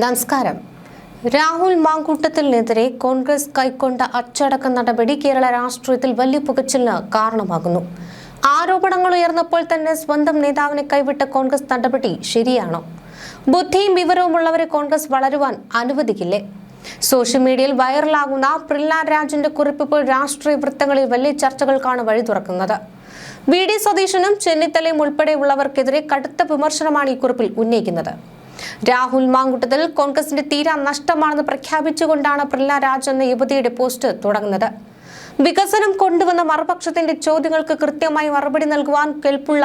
നമസ്കാരം. രാഹുൽ മാങ്കൂട്ടത്തിനെതിരെ കോൺഗ്രസ് കൈക്കൊണ്ട അച്ചടക്ക നടപടി കേരള രാഷ്ട്രീയത്തിൽ വലിയ പുകച്ചിലിന് കാരണമാകുന്നു. ആരോപണങ്ങൾ ഉയർന്നപ്പോൾ തന്നെ സ്വന്തം നേതാവിനെ കൈവിട്ട കോൺഗ്രസ് നടപടി ശരിയാണോ? ബുദ്ധിയും വിവരവുമുള്ളവരെ കോൺഗ്രസ് വളരുവാൻ അനുവദിക്കില്ലേ? സോഷ്യൽ മീഡിയയിൽ വൈറലാകുന്ന പ്രഹ്ലാദ് രാജിന്റെ കുറിപ്പ് ഇപ്പോൾ രാഷ്ട്രീയ വൃത്തങ്ങളിൽ വലിയ ചർച്ചകൾക്കാണ് വഴി തുറക്കുന്നത്. VD സതീശനും ചെന്നിത്തലയും ഉൾപ്പെടെയുള്ളവർക്കെതിരെ കടുത്ത വിമർശനമാണ് ഈ കുറിപ്പിൽ ഉന്നയിക്കുന്നത്. രാഹുൽ മാങ്കൂട്ടത്തിൽ കോൺഗ്രസിന്റെ തീരാ നഷ്ടമാണെന്ന് പ്രഖ്യാപിച്ചുകൊണ്ടാണ് പ്രഹ്ലാദ് രാജ് എന്ന യുവതിയുടെ പോസ്റ്റ് തുടങ്ങുന്നത്. വികസനം കൊണ്ടുവന്ന മറുപക്ഷത്തിന്റെ ചോദ്യങ്ങൾക്ക് കൃത്യമായി മറുപടി നൽകുവാൻ കെൽപ്പുള്ള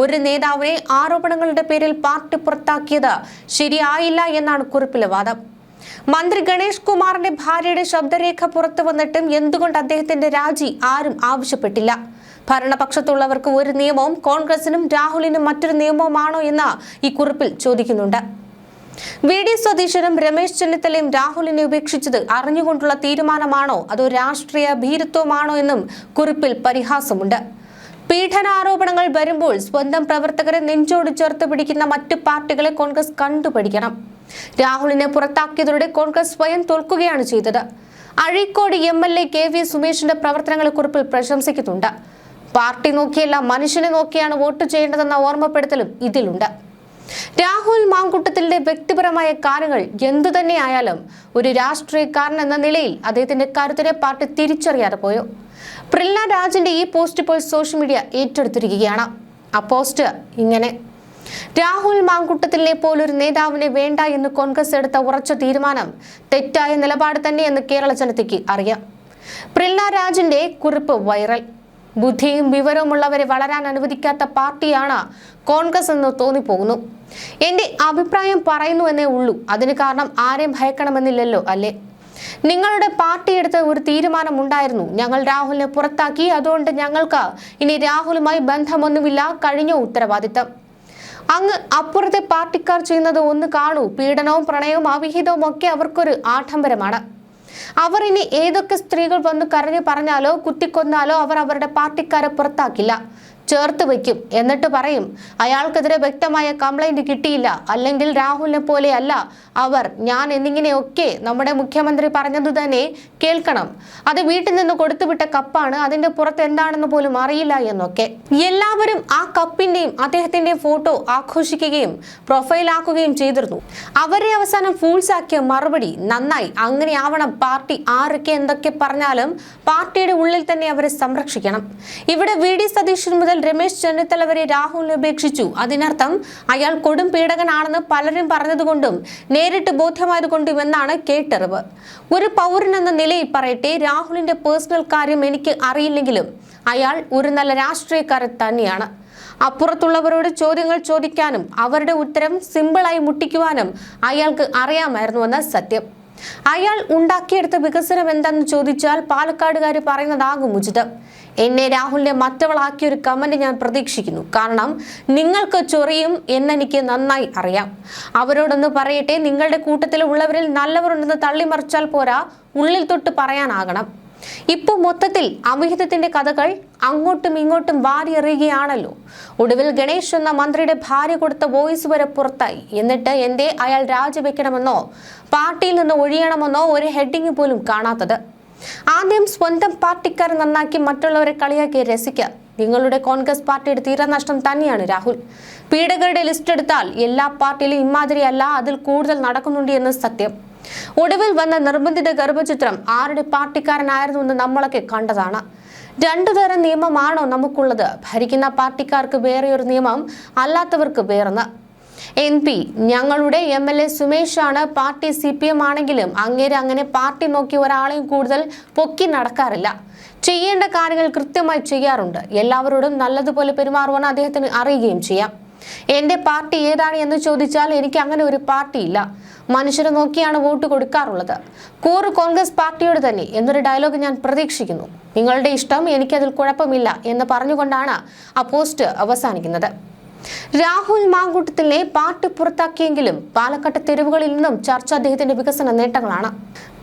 ഒരു നേതാവിനെ ആരോപണങ്ങളുടെ പേരിൽ പാർട്ടി പുറത്താക്കിയത് ശരിയായില്ല എന്നാണ് കുറിപ്പിലെ വാദം. മന്ത്രി ഗണേഷ് കുമാറിന്റെ ഭാര്യയുടെ ശബ്ദരേഖ പുറത്തു വന്നിട്ടും എന്തുകൊണ്ട് അദ്ദേഹത്തിന്റെ രാജി ആരും ആവശ്യപ്പെട്ടില്ല? ഭരണപക്ഷത്തുള്ളവർക്ക് ഒരു നിയമവും കോൺഗ്രസിനും രാഹുലിനും മറ്റൊരു നിയമവുമാണോ എന്ന് ഈ കുറിപ്പിൽ ചോദിക്കുന്നുണ്ട്. VD സതീശനും രമേശ് ചെന്നിത്തലയും രാഹുലിനെ ഉപേക്ഷിച്ചത് അറിഞ്ഞുകൊണ്ടുള്ള തീരുമാനമാണോ അതോ രാഷ്ട്രീയ ഭീരുത്വമാണോ എന്നും കുറിപ്പിൽ പരിഹാസമുണ്ട്. പീഡനാരോപണങ്ങൾ വരുമ്പോൾ സ്വന്തം പ്രവർത്തകരെ നെഞ്ചോട് ചേർത്ത് പിടിക്കുന്ന മറ്റു പാർട്ടികളെ കോൺഗ്രസ് കണ്ടുപിടിക്കണം. രാഹുലിനെ പുറത്താക്കിയതോടെ കോൺഗ്രസ് സ്വയം തോൽക്കുകയാണ് ചെയ്തത്. അഴീക്കോട് MLA KV സുമേഷിന്റെ പ്രവർത്തനങ്ങളെ കുറിപ്പിൽ പ്രശംസിക്കുന്നുണ്ട്. പാർട്ടി നോക്കിയല്ല മനുഷ്യനെ നോക്കിയാണ് വോട്ട് ചെയ്യേണ്ടതെന്ന ഓർമ്മപ്പെടുത്തലും ഇതിലുണ്ട്. രാഹുൽ മാങ്കൂട്ടത്തിന്റെ വ്യക്തിപരമായ കാര്യങ്ങൾ എന്തു തന്നെയായാലും ഒരു രാഷ്ട്രീയക്കാരൻ എന്ന നിലയിൽ അദ്ദേഹത്തിന്റെ കരുത്തിനെ പാർട്ടി തിരിച്ചറിയാതെ പോയോ? പ്രഹ്ലാദ് രാജിന്റെ ഈ പോസ്റ്റ് ഇപ്പോൾ സോഷ്യൽ മീഡിയ ഏറ്റെടുത്തിരിക്കുകയാണ്. ആ പോസ്റ്റ് ഇങ്ങനെ: രാഹുൽ മാങ്കൂട്ടത്തിലെ പോലൊരു നേതാവിനെ വേണ്ട എന്ന് കോൺഗ്രസ് എടുത്ത ഉറച്ച തീരുമാനം തെറ്റായ നിലപാട് തന്നെയെന്ന് കേരള ജനതയ്ക്ക് അറിയാം. പ്രഹ്ലാദ് രാജിന്റെ കുറിപ്പ് വൈറൽ. ബുദ്ധിയും വിവരവുമുള്ളവരെ വളരാൻ അനുവദിക്കാത്ത പാർട്ടിയാണ് കോൺഗ്രസ് എന്ന് തോന്നിപ്പോകുന്നു. എന്റെ അഭിപ്രായം പറയുന്നു എന്നേ ഉള്ളൂ. അതിന് കാരണം ആരെയും ഭയക്കണമെന്നില്ലല്ലോ അല്ലേ? നിങ്ങളുടെ പാർട്ടി എടുത്ത ഒരു തീരുമാനമുണ്ടായിരുന്നു. ഞങ്ങൾ രാഹുലിനെ പുറത്താക്കി, അതുകൊണ്ട് ഞങ്ങൾക്ക് ഇനി രാഹുലുമായി ബന്ധമൊന്നുമില്ല, കഴിഞ്ഞ ഉത്തരവാദിത്തം. അങ്ങ് അപ്പുറത്തെ പാർട്ടിക്കാർ ചെയ്യുന്നത് ഒന്ന് കാണൂ. പീഡനവും പ്രണയവും അവിഹിതവും ഒക്കെ അവർക്കൊരു ആഡംബരമാണ്. അവർ ഇനി ഏതൊക്കെ സ്ത്രീകൾ വന്ന് കരഞ്ഞു പറഞ്ഞാലോ കുത്തിക്കൊന്നാലോ അവർ അവരുടെ പാർട്ടിക്കാരെ പുറത്താക്കില്ല, ചേർത്ത് വയ്ക്കും. എന്നിട്ട് പറയും അയാൾക്കെതിരെ വ്യക്തമായ കംപ്ലൈന്റ് കിട്ടിയില്ല, അല്ലെങ്കിൽ രാഹുലിനെ പോലെയല്ല അവർ, ഞാൻ എന്നിങ്ങനെയൊക്കെ നമ്മുടെ മുഖ്യമന്ത്രി പറഞ്ഞത് തന്നെ കേൾക്കണം. അത് വീട്ടിൽ നിന്ന് കൊടുത്തുവിട്ട കപ്പാണ്, അതിന്റെ പുറത്ത് എന്താണെന്ന് പോലും അറിയില്ല എന്നൊക്കെ. എല്ലാവരും ആ കപ്പിന്റെയും അദ്ദേഹത്തിന്റെയും ഫോട്ടോ ആഘോഷിക്കുകയും പ്രൊഫൈലാക്കുകയും ചെയ്തിരുന്നു. അവരെ അവസാനം ഫൂൾസ് ആക്കിയ മറുപടി നന്നായി, അങ്ങനെ ആവണം പാർട്ടി. ആരൊക്കെ എന്തൊക്കെ പറഞ്ഞാലും പാർട്ടിയുടെ ഉള്ളിൽ തന്നെ അവരെ സംരക്ഷിക്കണം. ഇവിടെ VD സതീശൻ മുതൽ രമേശ് ചെന്നിത്തല വരെ രാഹുലിനെ ഉപേക്ഷിച്ചു. അതിനർത്ഥം അയാൾ കൊടും പീഡകനാണെന്ന് പലരും പറഞ്ഞതുകൊണ്ടും നേരിട്ട് ബോധ്യമായതുകൊണ്ടും എന്നാണ് കേട്ടറിവ്. ഒരു പൗരൻ എന്ന നിലയിൽ പറയട്ടെ, രാഹുലിന്റെ പേഴ്സണൽ കാര്യം എനിക്ക് അറിയില്ലെങ്കിലും അയാൾ ഒരു നല്ല രാഷ്ട്രീയക്കാരൻ തന്നെയാണ്. അപ്പുറത്തുള്ളവരോട് ചോദ്യങ്ങൾ ചോദിക്കാനും അവരുടെ ഉത്തരം സിമ്പിളായി മുട്ടിക്കുവാനും അയാൾക്ക് അറിയാമായിരുന്നുവെന്ന സത്യം. അയാൾ ഉണ്ടാക്കിയെടുത്ത വികസനം എന്താണെന്ന് ചോദിച്ചാൽ പാലക്കാടുകാർ പറയുന്നതാകും ഉചിതം. എന്നെ രാഹുലിനെ മറ്റവളാക്കിയൊരു കമന്റ് ഞാൻ പ്രതീക്ഷിക്കുന്നു. കാരണം നിങ്ങൾക്ക് ചൊറിയും എന്നെനിക്ക് നന്നായി അറിയാം. അവരോടൊന്ന് പറയട്ടെ, നിങ്ങളുടെ കൂട്ടത്തിൽ ഉള്ളവരിൽ നല്ലവരുണ്ടെന്ന് തള്ളിമറിച്ചാൽ പോരാ, ഉള്ളിൽ തൊട്ട് പറയാനാകണം. ഇപ്പോൾ മൊത്തത്തിൽ അവിഹിതത്തിന്റെ കഥകൾ അങ്ങോട്ടും ഇങ്ങോട്ടും വാരിയെറിയുകയാണല്ലോ. ഒടുവിൽ ഗണേഷ് എന്ന മന്ത്രിയുടെ ഭാര്യ കൊടുത്ത വോയിസ് വരെ പുറത്തായി. എന്നിട്ട് എന്തേ അയാൾ രാജിവെക്കണമെന്നോ പാർട്ടിയിൽ നിന്ന് ഒഴിയണമെന്നോ ഒരു ഹെഡിങ് പോലും കാണാത്തത്? ആദ്യം സ്വന്തം പാർട്ടിക്കാർ നന്നാക്കി മറ്റുള്ളവരെ കളിയാക്കി രസിക്കുക. നിങ്ങളുടെ കോൺഗ്രസ് പാർട്ടിയുടെ തീരനഷ്ടം തന്നെയാണ് രാഹുൽ. പീഡകരുടെ ലിസ്റ്റ് എടുത്താൽ എല്ലാ പാർട്ടിയിലും ഇമാതിരി അല്ല, അതിൽ കൂടുതൽ നടക്കുന്നുണ്ട് എന്ന് സത്യം. ഒടുവിൽ വന്ന നിർബന്ധിത ഗർഭചിത്രം ആരുടെ പാർട്ടിക്കാരനായിരുന്നു എന്ന് നമ്മളൊക്കെ കണ്ടതാണ്. രണ്ടു തരം നിയമമാണോ നമുക്കുള്ളത്? ഭരിക്കുന്ന പാർട്ടിക്കാർക്ക് വേറെയൊരു നിയമം, അല്ലാത്തവർക്ക് വേറൊന്ന്. MP ഞങ്ങളുടെ MLA സുമേഷാണ്. പാർട്ടി CPM ആണെങ്കിലും അങ്ങനെ പാർട്ടി നോക്കി ഒരാളെയും കൂടുതൽ പൊക്കി നടക്കാറില്ല. ചെയ്യേണ്ട കാര്യങ്ങൾ കൃത്യമായി ചെയ്യാറുണ്ട്. എല്ലാവരോടും നല്ലതുപോലെ പെരുമാറുവാൻ അദ്ദേഹത്തിന് അറിയുകയും ചെയ്യാം. എന്റെ പാർട്ടി ഏതാണ് എന്ന് ചോദിച്ചാൽ എനിക്ക് അങ്ങനെ ഒരു പാർട്ടിയില്ല. മനുഷ്യരെ നോക്കിയാണ് വോട്ട് കൊടുക്കാറുള്ളത്. കോർ കോൺഗ്രസ് പാർട്ടിയോട് തന്നെ എന്നൊരു ഡയലോഗ് ഞാൻ പ്രതീക്ഷിക്കുന്നു. നിങ്ങളുടെ ഇഷ്ടം, എനിക്കതിൽ കുഴപ്പമില്ല എന്ന് പറഞ്ഞുകൊണ്ടാണ് ആ പോസ്റ്റ് അവസാനിക്കുന്നത്. രാഹുൽ മാങ്കൂട്ടത്തിലിനെ പാർട്ടി പുറത്താക്കിയെങ്കിലും പാലക്കാട് തെരുവുകളിൽ നിന്നും ചർച്ച അദ്ദേഹത്തിന്റെ വികസന നേട്ടങ്ങളാണ്.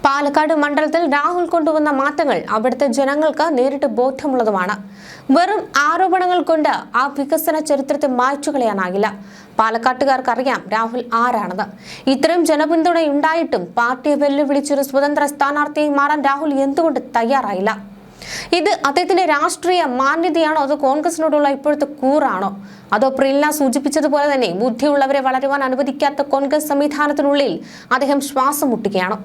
പാലക്കാട് മണ്ഡലത്തിൽ രാഹുൽ കൊണ്ടുവന്ന മാറ്റങ്ങൾ അവിടുത്തെ ജനങ്ങൾക്ക് നേരിട്ട് ബോധ്യമുള്ളതുമാണ്. വെറും ആരോപണങ്ങൾ കൊണ്ട് ആ വികസന ചരിത്രത്തെ മായ്ച്ചു കളയാനാകില്ല. പാലക്കാട്ടുകാർക്കറിയാം രാഹുൽ ആരാണെന്ന്. ഇത്തരം ജനപിന്തുണയുണ്ടായിട്ടും പാർട്ടിയെ വെല്ലുവിളിച്ചൊരു സ്വതന്ത്ര സ്ഥാനാർത്ഥിയായി മാറാൻ രാഹുൽ എന്തുകൊണ്ട് തയ്യാറായില്ല? ഇത് അദ്ദേഹത്തിന്റെ രാഷ്ട്രീയ മാന്യതയാണോ, അതോ കോൺഗ്രസിനോടുള്ള ഇപ്പോഴത്തെ കൂറാണോ, അതോ പ്രിയങ്ക സൂചിപ്പിച്ചതുപോലെ തന്നെ ബുദ്ധിയുള്ളവരെ വളരുവാൻ അനുവദിക്കാത്ത കോൺഗ്രസ് സംവിധാനത്തിനുള്ളിൽ അദ്ദേഹം ശ്വാസം മുട്ടുകയാണോ?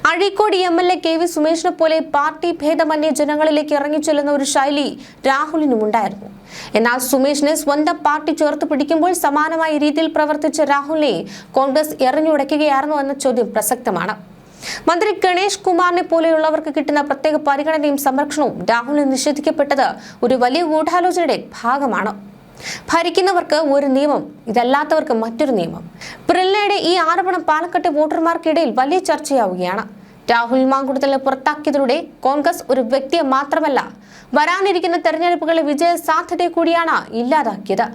അഴീക്കോട് MLA KV സുമേഷിനെ പോലെ പാർട്ടി ഭേദമന്യേ ജനങ്ങളിലേക്ക് ഇറങ്ങിച്ചെല്ലുന്ന ഒരു ശൈലി രാഹുലിനുമുണ്ടായിരുന്നു. എന്നാൽ സുമേഷിനെ സ്വന്തം പാർട്ടി ചേർത്ത് പിടിക്കുമ്പോൾ സമാനമായ രീതിയിൽ പ്രവർത്തിച്ച രാഹുലിനെ കോൺഗ്രസ് എറിഞ്ഞുടയ്ക്കുകയായിരുന്നു എന്ന ചോദ്യം പ്രസക്തമാണ്. മന്ത്രി ഗണേഷ് കുമാറിനെ പോലെയുള്ളവർക്ക് കിട്ടുന്ന പ്രത്യേക പരിഗണനയും സംരക്ഷണവും രാഹുലിന് നിഷേധിക്കപ്പെട്ടത് ഒരു വലിയ ഗൂഢാലോചനയുടെ ഭാഗമാണ്. ഭരിക്കുന്നവർക്ക് ഒരു നിയമം, ഇതല്ലാത്തവർക്ക് മറ്റൊരു നിയമം. പ്രിയങ്കയുടെ ഈ ആരോപണം പാലക്കാട്ടെ വോട്ടർമാർക്കിടയിൽ വലിയ ചർച്ചയാവുകയാണ്. രാഹുൽ മാങ്കൂട്ടത്തിലിനെ പുറത്താക്കിയതിലൂടെ കോൺഗ്രസ് ഒരു വ്യക്തിയെ മാത്രമല്ല, വരാനിരിക്കുന്ന തെരഞ്ഞെടുപ്പുകളിലെ വിജയ സാധ്യതയെ കൂടിയാണ് ഇല്ലാതാക്കിയത്.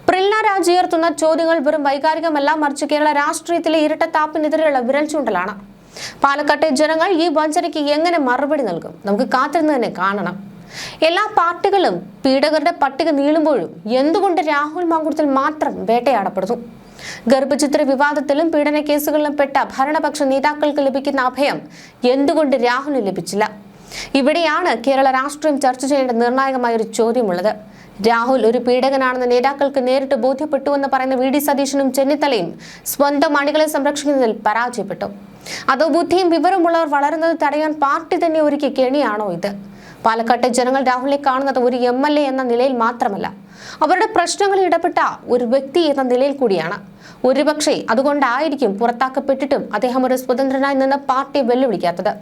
പ്രിയങ്ക രാജി ഉയർത്തുന്ന ചോദ്യങ്ങൾ വെറും വൈകാരികമല്ല, മറിച്ച് കേരള രാഷ്ട്രീയത്തിലെ ഇരട്ടത്താപ്പിനെതിരെയുള്ള വിരൽ ചൂണ്ടലാണ്. പാലക്കാട്ടെ ജനങ്ങൾ ഈ വഞ്ചനയ്ക്ക് എങ്ങനെ മറുപടി നൽകും? നമുക്ക് കാത്തിരുന്ന് തന്നെ കാണണം. എല്ലാ പാർട്ടികളും പീഡകരുടെ പട്ടിക നീളുമ്പോഴും എന്തുകൊണ്ട് രാഹുൽ മാങ്കൂട്ടത്തിൽ മാത്രം വേട്ടയാടപ്പെടുന്നു? ഗർഭചിത്ര വിവാദത്തിലും പീഡന കേസുകളിലും പെട്ട ഭരണപക്ഷ നേതാക്കൾക്ക് ലഭിക്കുന്ന അഭയം എന്തുകൊണ്ട് രാഹുലിന് ലഭിച്ചില്ല? ഇവിടെയാണ് കേരള രാഷ്ട്രീയം ചർച്ച ചെയ്യേണ്ട നിർണായകമായ ഒരു ചോദ്യമുള്ളത്. രാഹുൽ ഒരു പീഡകനാണെന്ന് നേതാക്കൾക്ക് നേരിട്ട് ബോധ്യപ്പെട്ടുവെന്ന് പറയുന്ന VD സതീശനും ചെന്നിത്തലയും സ്വന്തം അണികളെ സംരക്ഷിക്കുന്നതിൽ പരാജയപ്പെട്ടു. അതോ ബുദ്ധിയും വിവരമുള്ളവർ വളരുന്നത് തടയാൻ പാർട്ടി തന്നെ ഒരുക്കിയ കെണിയാണോ ഇത്? പാലക്കാട്ടെ ജനങ്ങൾ രാഹുലിനെ കാണുന്നത് ഒരു MLA എന്ന നിലയിൽ മാത്രമല്ല, അവരുടെ പ്രശ്നങ്ങളിൽ ഇടപെട്ട ഒരു വ്യക്തി എന്ന നിലയിൽ കൂടിയാണ്. ഒരുപക്ഷെ അതുകൊണ്ടായിരിക്കും പുറത്താക്കപ്പെട്ടിട്ടും അദ്ദേഹം ഒരു സ്വതന്ത്രനായി നിന്ന് പാർട്ടിയെ വെല്ലുവിളിക്കാത്തത്.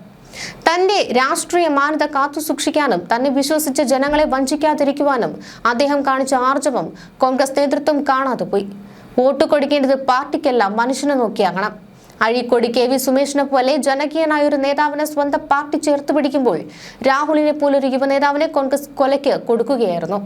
തന്റെ രാഷ്ട്രീയ മാന്യത കാത്തു സൂക്ഷിക്കാനും തന്നെ വിശ്വസിച്ച ജനങ്ങളെ വഞ്ചിക്കാതിരിക്കുവാനും അദ്ദേഹം കാണിച്ച ആർജവം കോൺഗ്രസ് നേതൃത്വം കാണാതെ പോയി. വോട്ട് കൊടുക്കേണ്ടത് പാർട്ടിക്കല്ല, മനുഷ്യനെ നോക്കിയാകണം. അഴീക്കോട് KV സുമേഷിനെ പോലെ ജനകീയനായ ഒരു നേതാവിനെ സ്വന്തം പാർട്ടി ചേർത്ത് പിടിക്കുമ്പോൾ രാഹുലിനെ പോലൊരു യുവ നേതാവിനെ കോൺഗ്രസ് കൊലയ്ക്ക് കൊടുക്കുകയായിരുന്നു.